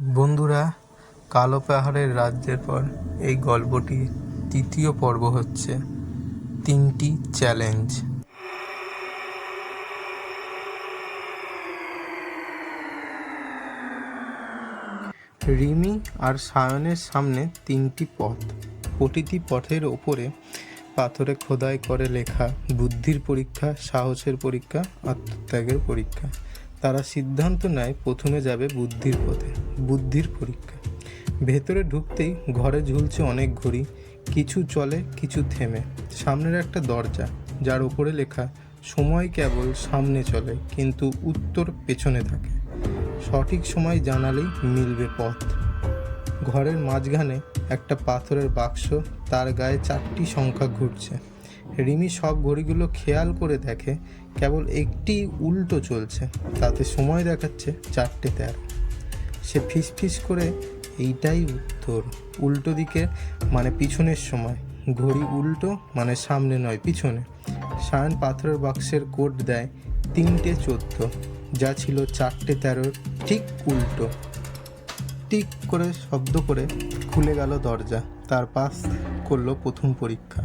বন্ধুরা, কালো পাহাড়ের রাজ্যের পর এই গল্পটি তৃতীয় পর্ব হচ্ছে 3টি চ্যালেঞ্জ। রিমি আর সায়নের সামনে 3টি পথ। প্রতিটি পথের ওপরে পাথরে খোদাই করে লেখা বুদ্ধির পরীক্ষা, সাহসের পরীক্ষা, আত্মত্যাগের পরীক্ষা। তারা সিদ্ধান্ত নেয় প্রথমে যাবে বুদ্ধির পথে, বুদ্ধির পরীক্ষা। ভেতরে ঢুকতেই ঘরে ঝুলছে অনেক ঘড়ি, কিছু চলে কিছু থেমে। সামনের একটা দরজা, যার উপরে লেখা সময় কেবল সামনে চলে কিন্তু উত্তর পেছনে থাকে, সঠিক সময় জানালেই মিলবে পথ। ঘরের মাঝখানে একটা পাথরের বাক্স, তার গায়ে 4টি সংখ্যা ঘুরছে। রিমি সব ঘড়িগুলো খেয়াল করে দেখে, কেবল একটি উল্টো চলছে, তাতে সময় দেখাচ্ছে 4:13। সে ফিসফিস করে, এইটাই উত্তর। উল্টো দিকে মানে পিছনের সময়, ঘড়ি উল্টো মানে সামনে নয় পিছনে। সায়ন পাথরের বাক্সের কোড দেয় 3:14, যা ছিল 4:13 ঠিক উল্টো। টিক করে শব্দ করে খুলে গেল দরজা। তার পাশ করলো প্রথম পরীক্ষা,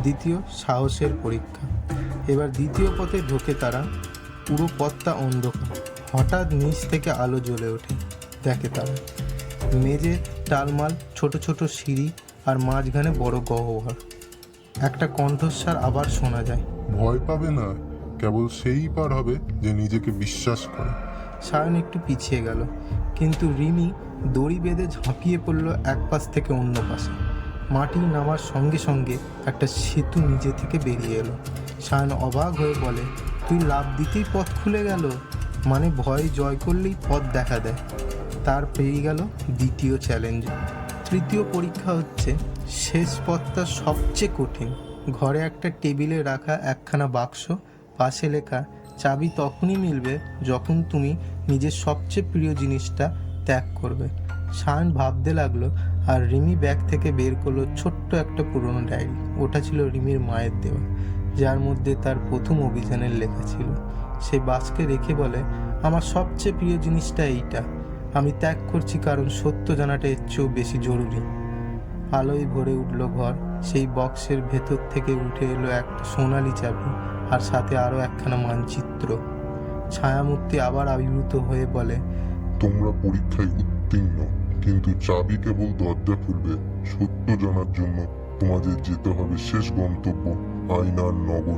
দ্বিতীয় সাহসের পরীক্ষা। এবার দ্বিতীয় পথে ঢোকে তারা। পুরো পথটা অন্ধকার। হঠাৎ নিচ থেকে আলো জ্বলে ওঠে। দেখে তারা মেঝে টালমাল, ছোট ছোট সিঁড়ি, আর মাঝখানে বড় গহ্বর। একটা কণ্ঠস্বর আবার শোনা যায়, ভয় পাবে না, কেবল সেই পার হবে যে নিজেকে বিশ্বাস করে। সায়ন একটু পিছিয়ে গেল, কিন্তু রিমি দড়ি বেঁধে ঝাঁপিয়ে পড়ল এক পাশ থেকে অন্য পাশে। মাটি নামার সঙ্গে সঙ্গে একটা সেতু নিজে থেকে বেরিয়ে এলো। সায়ন অবাক হয়ে বলে, তুই লাফ দিতেই পথ খুলে গেল? মানে ভয় জয় করলেই পথ দেখা দেয়। তার পেরিয়ে গেল দ্বিতীয় চ্যালেঞ্জ। তৃতীয় পরীক্ষা হচ্ছে শেষ পথটা সবচেয়ে কঠিন। ঘরে একটা টেবিলে রাখা একখানা বাক্স, পাশে লেখা চাবি তখনই মিলবে যখন তুমি নিজের সবচেয়ে প্রিয় জিনিসটা ত্যাগ করবে। সায়ন ভাবতে লাগলো, আর রিমি ব্যাগ থেকে বের করলো ছোট্ট একটা পুরনো ডায়েরি। ওটা ছিল রিমির মায়ের দেওয়া, যার মধ্যে তার প্রথম অভিযানের লেখা ছিল। সে বাক্সকে রেখে বলে, আমার সবচেয়ে প্রিয় জিনিসটা এইটা। আমি ত্যাগ করছি কারণ সত্য জানাটা এর চেয়েও বেশি জরুরি। আলোয় ভরে উঠল ঘর। সেই বক্সের ভেতর থেকে উঠে এলো একটা সোনালি চাবি, আর সাথে আরও একখানা মানচিত্র। ছায়ামূর্তি আবার আবির্ভূত হয়ে বলে, তোমরা পরীক্ষায় উত্তীর্ণ, কিন্তু চাবি কেবল দরজা খুলবে। সত্য জানার জন্য তোমাদের যেতে হবে শেষ গন্তব্য, আয়নার নগর।